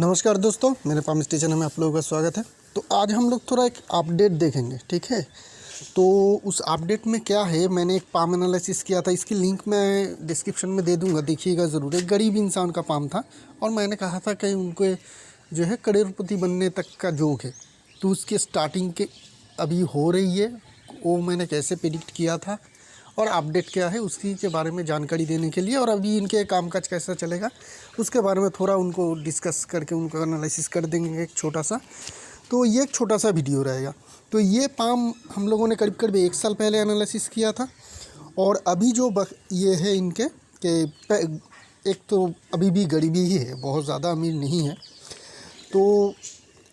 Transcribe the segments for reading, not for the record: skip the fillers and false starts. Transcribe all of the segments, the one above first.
नमस्कार दोस्तों, मेरे पाम स्टेशन में आप लोगों का स्वागत है। तो आज हम लोग थोड़ा एक अपडेट देखेंगे, ठीक है। तो उस अपडेट में क्या है, मैंने एक पाम एनालिसिस किया था, इसकी लिंक मैं डिस्क्रिप्शन में दे दूंगा, देखिएगा ज़रूर। एक गरीब इंसान का पाम था और मैंने कहा था कि उनको जो है करोड़पति बनने तक का जोक है। तो उसकी स्टार्टिंग के अभी हो रही है, वो मैंने कैसे प्रेडिक्ट किया था और अपडेट क्या है उसी के बारे में जानकारी देने के लिए, और अभी इनके कामकाज कैसा चलेगा उसके बारे में थोड़ा उनको डिस्कस करके उनको एनालिसिस कर देंगे एक छोटा सा। तो ये एक छोटा सा वीडियो रहेगा। तो ये पाम हम लोगों ने करीब करीब 1 साल पहले एनालिसिस किया था, और अभी जो ये है इनके कि एक तो अभी भी गरीबी ही है, बहुत ज़्यादा अमीर नहीं है। तो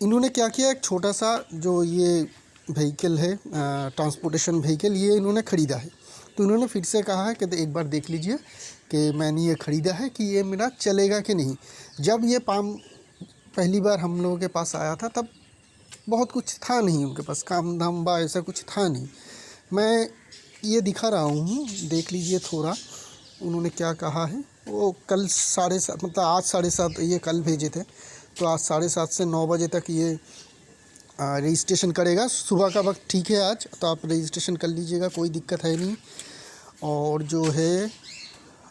इन्होंने क्या किया, एक छोटा सा जो ये व्हीकल है, ट्रांसपोर्टेशन व्हीकल, ये इन्होंने ख़रीदा है। तो इन्होंने फिर से कहा है कि एक बार देख लीजिए कि मैंने ये ख़रीदा है कि ये मेरा चलेगा कि नहीं। जब ये पाम पहली बार हम लोगों के पास आया था तब बहुत कुछ था नहीं उनके पास, काम धाम ऐसा कुछ था नहीं। मैं ये दिखा रहा हूँ, देख लीजिए थोड़ा उन्होंने क्या कहा है। वो कल 7:30 मतलब आज 7:30 ये कल भेजे थे, तो आज 7:30 से 9 बजे तक ये रजिस्ट्रेशन करेगा। सुबह का वक्त ठीक है आज, तो आप रजिस्ट्रेशन कर लीजिएगा, कोई दिक्कत है नहीं। और जो है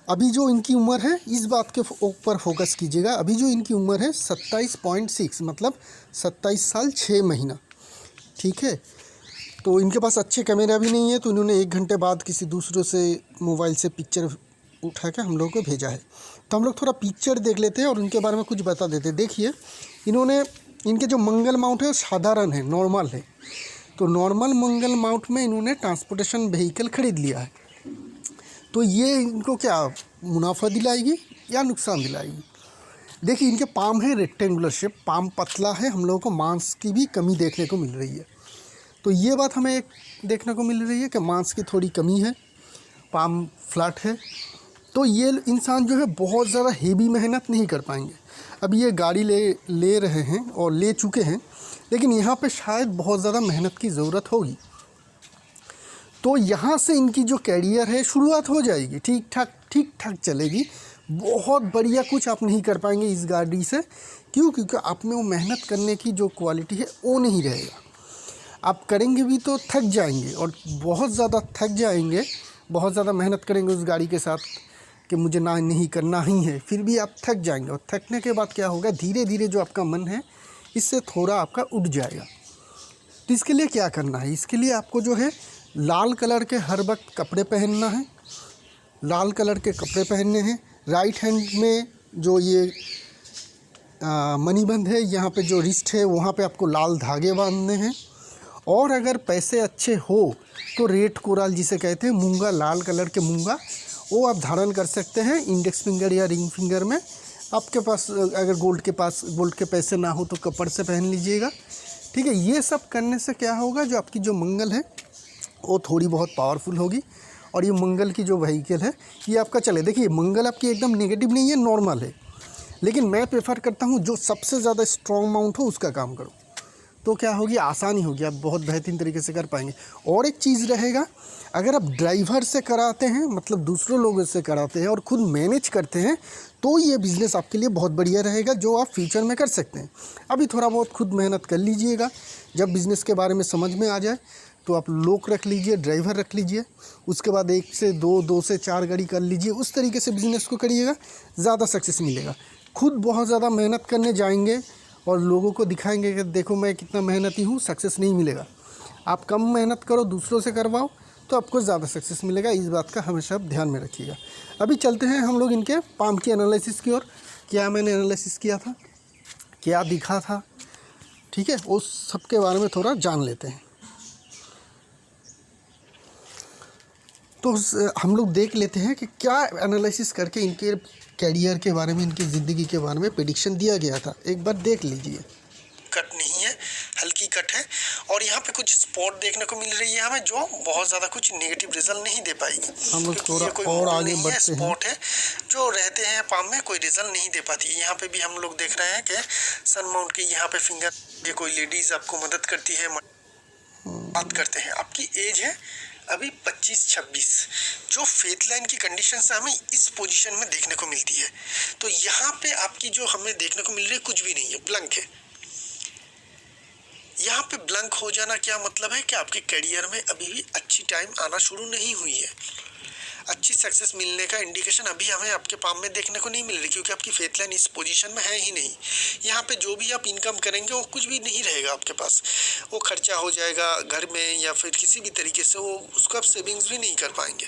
अभी जो इनकी उम्र है, इस बात के ऊपर फोकस कीजिएगा। अभी जो इनकी उम्र है 27.6, मतलब 27 साल 6 महीना, ठीक है। तो इनके पास अच्छे कैमरा भी नहीं है, तो इन्होंने 1 घंटे बाद किसी दूसरे से मोबाइल से पिक्चर उठा के हम लोग को भेजा है। तो हम लोग थोड़ा पिक्चर देख लेते हैं और उनके बारे में कुछ बता देते हैं। देखिए, इन्होंने इनके जो मंगल माउंट है वो साधारण है, नॉर्मल है। तो नॉर्मल मंगल माउंट में इन्होंने ट्रांसपोर्टेशन व्हीकल ख़रीद लिया है। तो ये इनको क्या मुनाफा दिलाएगी या नुकसान दिलाएगी? देखिए, इनके पाम है रेक्टेंगुलर शेप, पाम पतला है, हम लोगों को मांस की भी कमी देखने को मिल रही है। तो ये बात हमें एक देखने को मिल रही है कि मांस की थोड़ी कमी है, पाम फ्लैट है। तो ये इंसान जो है बहुत ज़्यादा हेवी मेहनत नहीं कर पाएंगे। अभी ये गाड़ी ले रहे हैं और ले चुके हैं, लेकिन यहाँ पे शायद बहुत ज़्यादा मेहनत की ज़रूरत होगी। तो यहाँ से इनकी जो कैरियर है शुरुआत हो जाएगी, ठीक ठाक चलेगी। बहुत बढ़िया कुछ आप नहीं कर पाएंगे इस गाड़ी से। क्यों? क्योंकि आप में वो मेहनत करने की जो क्वालिटी है वो नहीं रहेगा। आप करेंगे भी तो थक जाएंगे, और बहुत ज़्यादा थक जाएंगे, बहुत ज़्यादा मेहनत करेंगे उस गाड़ी के साथ कि मुझे नहीं करना ही है, फिर भी आप थक जाएंगे। और थकने के बाद क्या होगा, धीरे धीरे जो आपका मन है इससे थोड़ा आपका उठ जाएगा। तो इसके लिए क्या करना है, इसके लिए आपको जो है लाल कलर के हर वक्त कपड़े पहनना है, लाल कलर के कपड़े पहनने हैं। राइट हैंड में जो ये मणिबंध है, यहाँ पे जो रिस्ट है वहाँ पे आपको लाल धागे बांधने हैं। और अगर पैसे अच्छे हो तो रेड कोराल जिसे कहते हैं, मूंगा, लाल कलर के मूंगा, वो आप धारण कर सकते हैं इंडेक्स फिंगर या रिंग फिंगर में। आपके पास अगर गोल्ड के पैसे ना हो तो कपड़ से पहन लीजिएगा, ठीक है। ये सब करने से क्या होगा, जो आपकी जो मंगल है वो थोड़ी बहुत पावरफुल होगी, और ये मंगल की जो व्हीकल है ये आपका चले। देखिए, मंगल आपकी एकदम नेगेटिव नहीं है, नॉर्मल है, लेकिन मैं प्रेफर करता हूँ जो सबसे ज़्यादा स्ट्रॉन्ग माउंट हो उसका काम करो। तो क्या होगी, आसानी होगी, आप बहुत बेहतरीन तरीके से कर पाएंगे। और एक चीज़ रहेगा, अगर आप ड्राइवर से कराते हैं, मतलब दूसरे लोगों से कराते हैं और ख़ुद मैनेज करते हैं, तो ये बिज़नेस आपके लिए बहुत बढ़िया रहेगा, जो आप फ्यूचर में कर सकते हैं। अभी थोड़ा बहुत खुद मेहनत कर लीजिएगा, जब बिज़नेस के बारे में समझ में आ जाए तो आप लोग रख लीजिए, ड्राइवर रख लीजिए, उसके बाद 1 से 2, 2 से 4 गाड़ी कर लीजिए। उस तरीके से बिज़नेस को करिएगा, ज़्यादा सक्सेस मिलेगा। खुद बहुत ज़्यादा मेहनत करने जाएंगे और लोगों को दिखाएंगे कि देखो मैं कितना मेहनती हूँ, सक्सेस नहीं मिलेगा। आप कम मेहनत करो, दूसरों से करवाओ, तो आपको ज़्यादा सक्सेस मिलेगा। इस बात का हमेशा आप ध्यान में रखिएगा। अभी चलते हैं हम लोग इनके पाम की एनालिसिस की ओर। क्या मैंने एनालिसिस किया था, क्या दिखा था, ठीक है, उस सब के बारे में थोड़ा जान लेते हैं। तो हम लोग देख लेते हैं कि क्या एनालिसिस करके इनके कैरियर के बारे में, इनकी ज़िंदगी के बारे में प्रेडिक्शन दिया गया था। एक बार देख लीजिए। कट नहीं है, हल्की कट है, और यहाँ पे कुछ स्पॉट देखने को मिल रही है हमें, जो बहुत ज़्यादा कुछ नेगेटिव रिजल्ट नहीं दे पाएगी। हम लोग थोड़ा और आगे बढ़ते हैं। स्पॉट है जो रहते हैं पाम में, कोई रिजल्ट नहीं दे पाती। यहाँ पे भी हम लोग देख रहे हैं कि सन माउंट की यहाँ पे फिंगर, ये कोई लेडीज़ आपको मदद करती है, बात करते हैं। आपकी एज है अभी 25-26 जो फेथ लाइन की कंडीशन से हमें इस पोजीशन में देखने को मिलती है। तो यहाँ पे आपकी जो हमें देखने को मिल रही है कुछ भी नहीं है, ब्लैंक है। यहाँ पे ब्लैंक हो जाना क्या मतलब है कि आपके करियर में अभी भी अच्छी टाइम आना शुरू नहीं हुई है। अच्छी सक्सेस मिलने का इंडिकेशन अभी हमें आपके पाम में देखने को नहीं मिल रही, क्योंकि आपकी फेथ लाइन इस पोजीशन में है ही नहीं। यहाँ पे जो भी आप इनकम करेंगे वो कुछ भी नहीं रहेगा आपके पास, वो खर्चा हो जाएगा घर में या फिर किसी भी तरीके से, वो उसको आप सेविंग्स भी नहीं कर पाएंगे।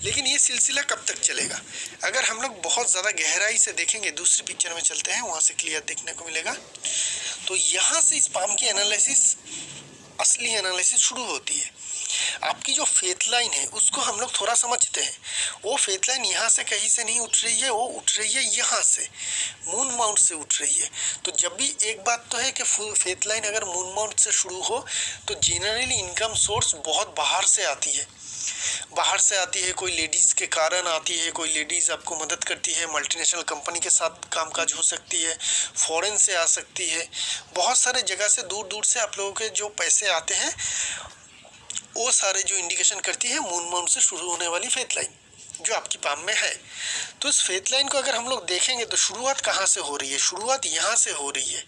लेकिन ये सिलसिला कब तक चलेगा? अगर हम लोग बहुत ज़्यादा गहराई से देखेंगे, दूसरी पिक्चर में चलते हैं, वहाँ से क्लियर देखने को मिलेगा। तो यहाँ से इस पाम की एनालिसिस, असली एनालिसिस शुरू होती है। आपकी जो फेथ लाइन है उसको हम लोग थोड़ा समझते हैं। वो फेथ लाइन यहाँ से कहीं से नहीं उठ रही है, वो उठ रही है यहाँ से, मून माउंट से उठ रही है। तो जब भी एक बात तो है कि फेथ लाइन अगर मून माउंट से शुरू हो तो जनरली इनकम सोर्स बहुत बाहर से आती है। बाहर से आती है, कोई लेडीज़ के कारण आती है, कोई लेडीज़ आपको मदद करती है, मल्टीनेशनल कंपनी के साथ कामकाज हो सकती है, फॉरेन से आ सकती है, बहुत सारे जगह से, दूर दूर से आप लोगों के जो पैसे आते हैं, वो सारे जो इंडिकेशन करती है मून माउंट से शुरू होने वाली फेथ लाइन जो आपकी पाम में है। तो इस फेथ लाइन को अगर हम लोग देखेंगे तो शुरुआत कहाँ से हो रही है? शुरुआत यहाँ से हो रही है।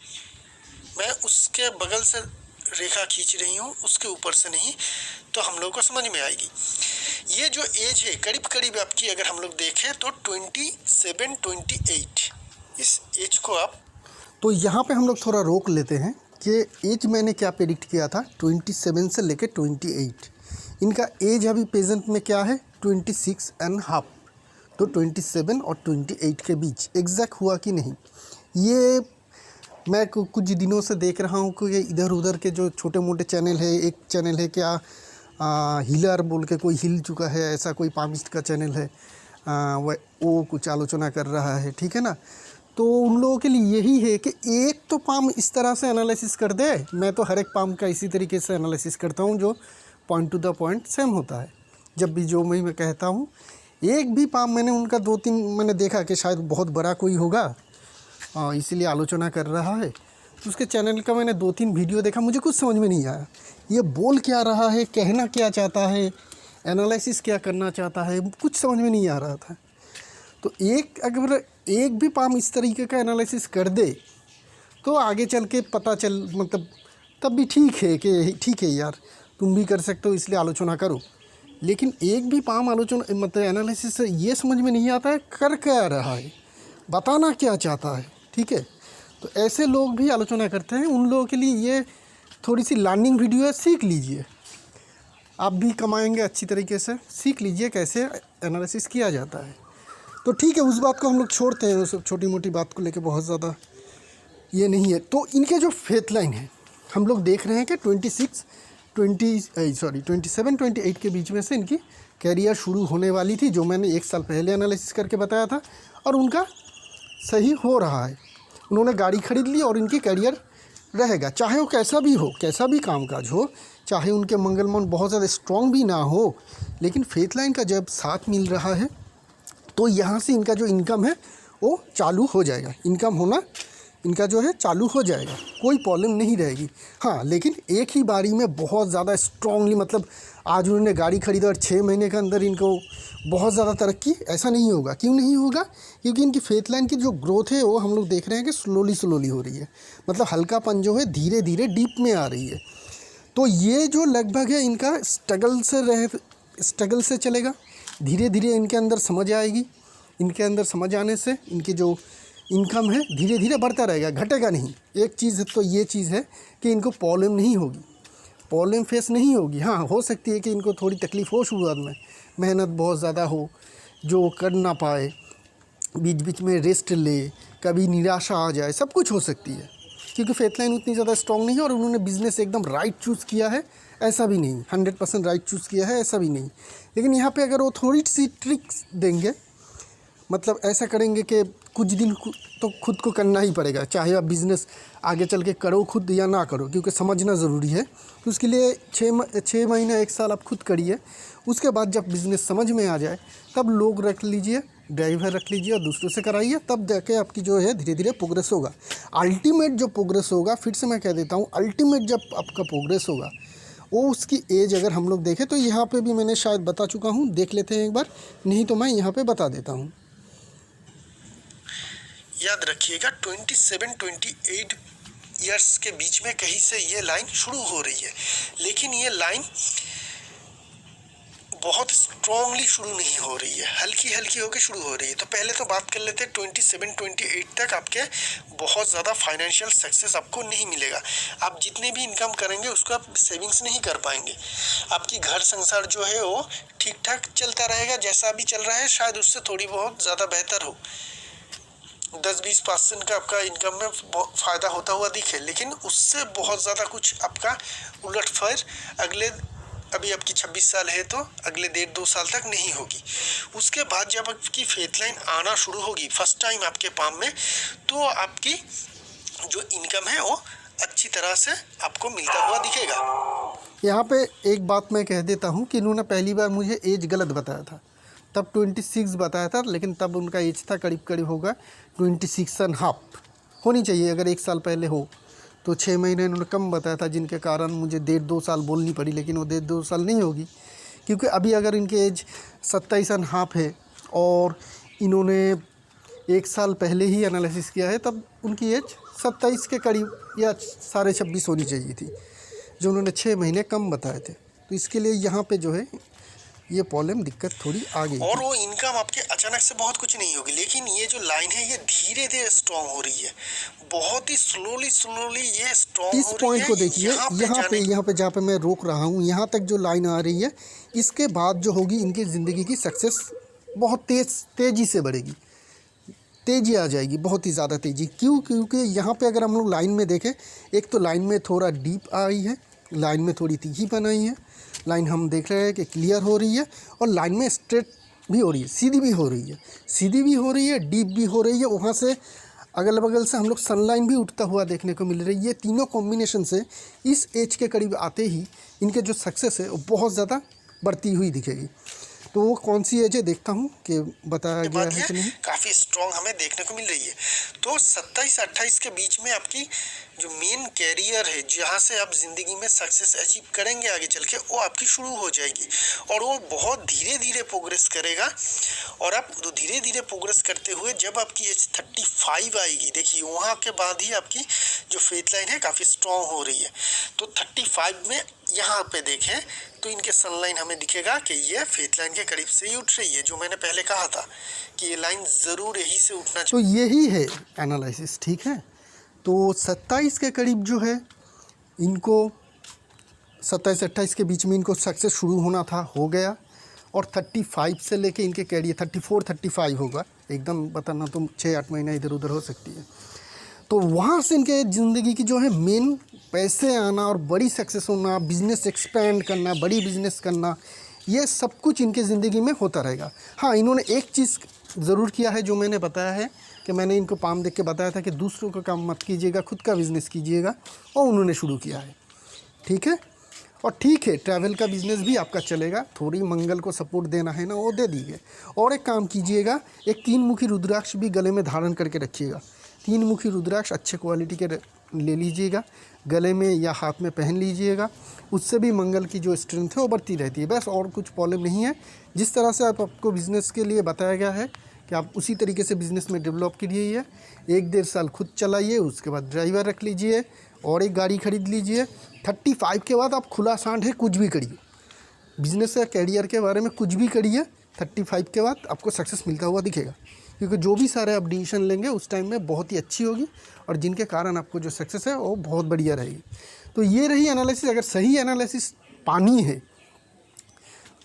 मैं उसके बगल से रेखा खींच रही हूँ, उसके ऊपर से नहीं, तो हम लोग को समझ में आएगी। ये जो एज है करीब करीब आपकी अगर हम लोग देखें तो 27-28, इस एज को आप, तो यहाँ पे हम लोग थोड़ा रोक लेते हैं कि एज मैंने क्या प्रेडिक्ट किया था, 27 से लेके 28। इनका एज अभी प्रेजेंट में क्या है, 26.5। तो 27 और 28 के बीच एग्जैक्ट हुआ कि नहीं, ये मैं कुछ दिनों से देख रहा हूँ कि इधर उधर के जो छोटे मोटे चैनल है, एक चैनल है क्या हिलर बोल के कोई हिल चुका है, ऐसा कोई पामिस्ट का चैनल है, वो कुछ आलोचना कर रहा है, ठीक है ना। तो उन लोगों के लिए यही है कि एक तो पाम इस तरह से एनालिसिस कर दे। मैं तो हर एक पाम का इसी तरीके से एनालिसिस करता हूँ जो point two the point same होता है। जब भी जो मैं कहता हूँ, एक भी पाम मैंने उनका 2-3 मैंने देखा कि शायद बहुत बड़ा कोई होगा इसीलिए आलोचना कर रहा है, तो उसके चैनल का मैंने 2-3 वीडियो देखा, मुझे कुछ समझ में नहीं आया ये बोल क्या रहा है, कहना क्या चाहता है, एनालिसिस क्या करना चाहता है, कुछ समझ में नहीं आ रहा था। तो अगर एक भी पाम इस तरीके का एनालिसिस कर दे तो आगे चल के पता चल, मतलब तब भी ठीक है कि ठीक है यार तुम भी कर सकते हो इसलिए आलोचना करो। लेकिन एक भी पाम आलोचना मतलब एनालिसिस से ये समझ में नहीं आता है कर क्या रहा है, बताना क्या चाहता है, ठीक है। तो ऐसे लोग भी आलोचना करते हैं, उन लोगों के लिए ये थोड़ी सी लर्निंग वीडियो है, सीख लीजिए, आप भी कमाएंगे अच्छी तरीके से, सीख लीजिए कैसे एनालिसिस किया जाता है। तो ठीक है, उस बात को हम लोग छोड़ते हैं, उस छोटी मोटी बात को लेके बहुत ज़्यादा ये नहीं है। तो इनके जो फेथ लाइन है हम लोग देख रहे हैं कि 27-28 के बीच में से इनकी कैरियर शुरू होने वाली थी, जो मैंने 1 साल पहले एनालिसिस करके बताया था, और उनका सही हो रहा है। उन्होंने गाड़ी खरीद ली और इनकी कैरियर रहेगा, चाहे वो कैसा भी हो, कैसा भी कामकाज हो, चाहे उनके मंगलमन बहुत ज़्यादा स्ट्रॉन्ग भी ना हो, लेकिन फेथ लाइन का जब साथ मिल रहा है तो यहाँ से इनका जो इनकम है वो चालू हो जाएगा, इनकम होना इनका जो है चालू हो जाएगा, कोई प्रॉब्लम नहीं रहेगी। हाँ, लेकिन एक ही बारी में बहुत ज़्यादा स्ट्रांगली, मतलब आज उन्होंने गाड़ी खरीदा और 6 महीने के अंदर इनको बहुत ज़्यादा तरक्की, ऐसा नहीं होगा। क्यों नहीं होगा? क्योंकि इनकी फेथ लाइन की जो ग्रोथ है वो हम लोग देख रहे हैं कि स्लोली हो रही है, मतलब हल्कापन जो है धीरे धीरे डीप में आ रही है। तो ये जो लगभग है इनका स्ट्रगल से चलेगा, धीरे धीरे इनके अंदर समझ आएगी, इनके अंदर समझ आने से इनकी जो इनकम है धीरे धीरे बढ़ता रहेगा, घटेगा नहीं। एक चीज़ तो ये चीज़ है कि इनको प्रॉब्लम नहीं होगी, प्रॉब्लम फेस नहीं होगी। हाँ, हो सकती है कि इनको थोड़ी तकलीफ़ हो शुरुआत में, मेहनत बहुत ज़्यादा हो, जो कर ना पाए, बीच बीच में रेस्ट ले, कभी निराशा आ जाए, सब कुछ हो सकती है, क्योंकि फेथ लाइन उतनी ज़्यादा स्ट्रॉन्ग नहीं है और उन्होंने बिज़नेस एकदम राइट चूज़ किया है, ऐसा भी नहीं, 100% राइट चूज़ किया है, ऐसा भी नहीं। लेकिन यहाँ पे अगर वो थोड़ी सी ट्रिक्स देंगे, मतलब ऐसा करेंगे कि कुछ दिन तो खुद को करना ही पड़ेगा, चाहे आप बिज़नेस आगे चल के करो खुद या ना करो, क्योंकि समझना ज़रूरी है। तो उसके लिए 6 महीने 1 साल आप खुद करिए, उसके बाद जब बिज़नेस समझ में आ जाए तब लोग रख लीजिए, ड्राइवर रख लीजिए और दूसरों से कराइए, तब जाके आपकी जो है धीरे धीरे प्रोग्रेस होगा। अल्टीमेट जो प्रोग्रेस होगा, फिर से मैं कह देता हूँ, अल्टीमेट जब आपका प्रोग्रेस होगा वो उसकी एज अगर हम लोग देखें तो यहाँ पे भी मैंने शायद बता चुका हूँ, देख लेते हैं एक बार, नहीं तो मैं यहाँ पे बता देता हूँ। याद रखिएगा 27-28 ईयर्स के बीच में कहीं से ये लाइन शुरू हो रही है, लेकिन ये लाइन बहुत स्ट्रांगली शुरू नहीं हो रही है, हल्की हल्की होकर शुरू हो रही है। तो पहले तो बात कर लेते हैं 27-28 तक आपके बहुत ज़्यादा फाइनेंशियल सक्सेस आपको नहीं मिलेगा। आप जितने भी इनकम करेंगे उसको आप सेविंग्स नहीं कर पाएंगे। आपकी घर संसार जो है वो ठीक ठाक चलता रहेगा, जैसा अभी चल रहा है, शायद उससे थोड़ी बहुत ज़्यादा बेहतर हो। 10-20% का आपका इनकम में फ़ायदा होता हुआ दिखे, लेकिन उससे बहुत ज़्यादा कुछ आपका उलटफेर अभी आपकी 26 साल है तो अगले 1.5-2 साल तक नहीं होगी। उसके बाद जब आपकी फेथ लाइन आना शुरू होगी फर्स्ट टाइम आपके पाम में, तो आपकी जो इनकम है वो अच्छी तरह से आपको मिलता हुआ दिखेगा। यहाँ पे एक बात मैं कह देता हूँ कि इन्होंने पहली बार मुझे एज गलत बताया था, तब 26 बताया था, लेकिन तब उनका एज था करीब करीब होगा 26.5 होनी चाहिए। अगर 1 साल पहले हो तो 6 महीने इन्होंने कम बताया था, जिनके कारण मुझे 1.5-2 साल बोलनी पड़ी, लेकिन वो 1.5-2 साल नहीं होगी, क्योंकि अभी अगर इनके एज 27.5 है और इन्होंने 1 साल पहले ही एनालिसिस किया है, तब उनकी एज 27 के करीब या 26.5 होनी चाहिए थी, जो उन्होंने 6 महीने कम बताए थे। तो इसके लिए यहाँ पे जो है ये प्रॉब्लम दिक्कत थोड़ी आ गई। और वो इनकम आपके अचानक से बहुत कुछ नहीं होगी, लेकिन ये जो लाइन है ये धीरे धीरे स्ट्रॉन्ग हो रही है, बहुत ही स्लोली ये स्ट्रॉन्ग इस हो रही पॉइंट है। को देखिए, यहाँ पे जहाँ पे मैं रोक रहा हूँ, यहाँ तक जो लाइन आ रही है, इसके बाद जो होगी इनकी ज़िंदगी की सक्सेस बहुत तेज़ी से बढ़ेगी, तेज़ी आ जाएगी, बहुत ही ज़्यादा तेज़ी। क्योंकि यहाँ पे अगर हम लोग लाइन में देखें, एक तो लाइन में थोड़ा डीप आई है, लाइन में थोड़ी तीखी बनाई है, लाइन हम देख रहे हैं कि क्लियर हो रही है, और लाइन में स्ट्रेट भी हो रही है, सीधी भी हो रही है, डीप भी हो रही है। वहाँ से अगल बगल से हम लोग सनलाइन भी उठता हुआ देखने को मिल रही है। तीनों कॉम्बिनेशन से इस एज के करीब आते ही इनके जो सक्सेस है वो बहुत ज़्यादा बढ़ती हुई दिखेगी। तो वो कौन सी एज है देखता हूँ कि बताया गया है कि नहीं। काफ़ी स्ट्रॉन्ग हमें देखने को मिल रही है। तो 27-28 के बीच में आपकी जो मेन कैरियर है, जहाँ से आप ज़िंदगी में सक्सेस अचीव करेंगे आगे चल के, वो आपकी शुरू हो जाएगी, और वो बहुत धीरे धीरे प्रोग्रेस करेगा। और आप धीरे धीरे प्रोग्रेस करते हुए जब आपकी एज 35 आएगी, देखिए वहाँ के बाद ही आपकी जो फेथ लाइन है काफ़ी स्ट्रॉन्ग हो रही है। तो 35 में यहाँ पे देखें तो इनके सनलाइन हमें दिखेगा कि ये फेथ लाइन के करीब से ही उठ रही है, जो मैंने पहले कहा था कि ये लाइन ज़रूर यही से उठना चाहिए। तो यही है एनालिसिस, ठीक है। तो 27 के करीब जो है इनको 27-28 के बीच में इनको सक्सेस शुरू होना था, हो गया, और 35 से लेके इनके कैरियर 34-35 होगा, एकदम बताना तो 6-8 महीना इधर उधर हो सकती है। तो वहाँ से इनके ज़िंदगी की जो है मेन पैसे आना और बड़ी सक्सेस होना, बिज़नेस एक्सपेंड करना, बड़ी बिज़नेस करना, ये सब कुछ इनके ज़िंदगी में होता रहेगा। हाँ, इन्होंने एक चीज़ ज़रूर किया है जो मैंने बताया है कि मैंने इनको पाम देख के बताया था कि दूसरों का काम मत कीजिएगा, खुद का बिज़नेस कीजिएगा, और उन्होंने शुरू किया है, ठीक है। और ठीक है, ट्रैवल का बिज़नेस भी आपका चलेगा, थोड़ी मंगल को सपोर्ट देना है ना, वो दे दीजिए। और एक काम कीजिएगा, एक 3 मुखी रुद्राक्ष भी गले में धारण करके रखिएगा। 3 मुखी रुद्राक्ष अच्छे क्वालिटी के ले लीजिएगा, गले में या हाथ में पहन लीजिएगा, उससे भी मंगल की जो स्ट्रेंथ है वो बढ़ती रहती है। बस और कुछ प्रॉब्लम नहीं है। जिस तरह से आपको बिज़नेस के लिए बताया गया है कि आप उसी तरीके से बिज़नेस में डेवलप कीजिए। 1-1.5 साल खुद चलाइए, उसके बाद ड्राइवर रख लीजिए और एक गाड़ी खरीद लीजिए। 35 के बाद आप खुला सांड है, कुछ भी करिए, बिज़नेस या कैरियर के बारे में कुछ भी करिए। 35 के बाद आपको सक्सेस मिलता हुआ दिखेगा, क्योंकि जो भी सारे आप डिसीजन लेंगे उस टाइम में बहुत ही अच्छी होगी, और जिनके कारण आपको जो सक्सेस है वो बहुत बढ़िया रहेगी। तो ये रही एनालिसिस। अगर सही एनालिसिस पानी है,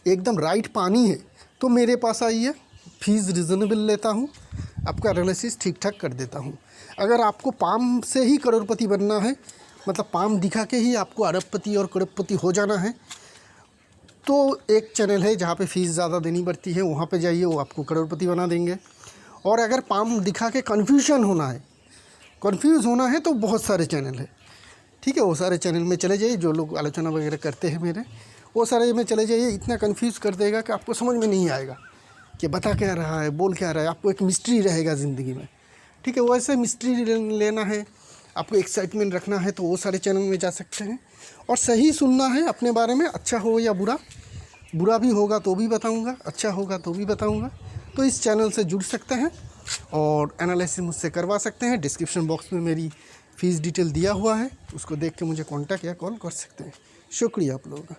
एकदम राइट पानी है, तो मेरे पास आइए, फीस रिजनेबल लेता हूँ, आपका एनालिसिस ठीक ठाक कर देता हूँ। अगर आपको पाम से ही करोड़पति बनना है, मतलब पाम दिखा के ही आपको अरबपति और करोड़पति हो जाना है, तो एक चैनल है जहाँ पे फ़ीस ज़्यादा देनी पड़ती है, वहाँ पे जाइए, वो आपको करोड़पति बना देंगे। और अगर पाम दिखा के कंफ्यूज होना है तो बहुत सारे चैनल है, ठीक है। वो सारे चैनल में चले जाइए, जो लोग आलोचना वगैरह करते हैं मेरे, वो सारे में चले जाइए। इतना कंफ्यूज कर देगा कि आपको समझ में नहीं आएगा कि बता क्या रहा है, बोल क्या रहा है, आपको एक मिस्ट्री रहेगा ज़िंदगी में, ठीक है। वैसे मिस्ट्री लेना है, आपको एक्साइटमेंट रखना है तो वो सारे चैनल में जा सकते हैं। और सही सुनना है अपने बारे में, अच्छा हो या बुरा, बुरा भी होगा तो भी बताऊंगा, अच्छा होगा तो भी बताऊंगा। तो इस चैनल से जुड़ सकते हैं और एनालिसिस मुझसे करवा सकते हैं। डिस्क्रिप्शन बॉक्स में मेरी फ़ीस डिटेल दिया हुआ है, उसको देख के मुझे कॉन्टैक्ट या कॉल कर सकते हैं। शुक्रिया आप लोगों का।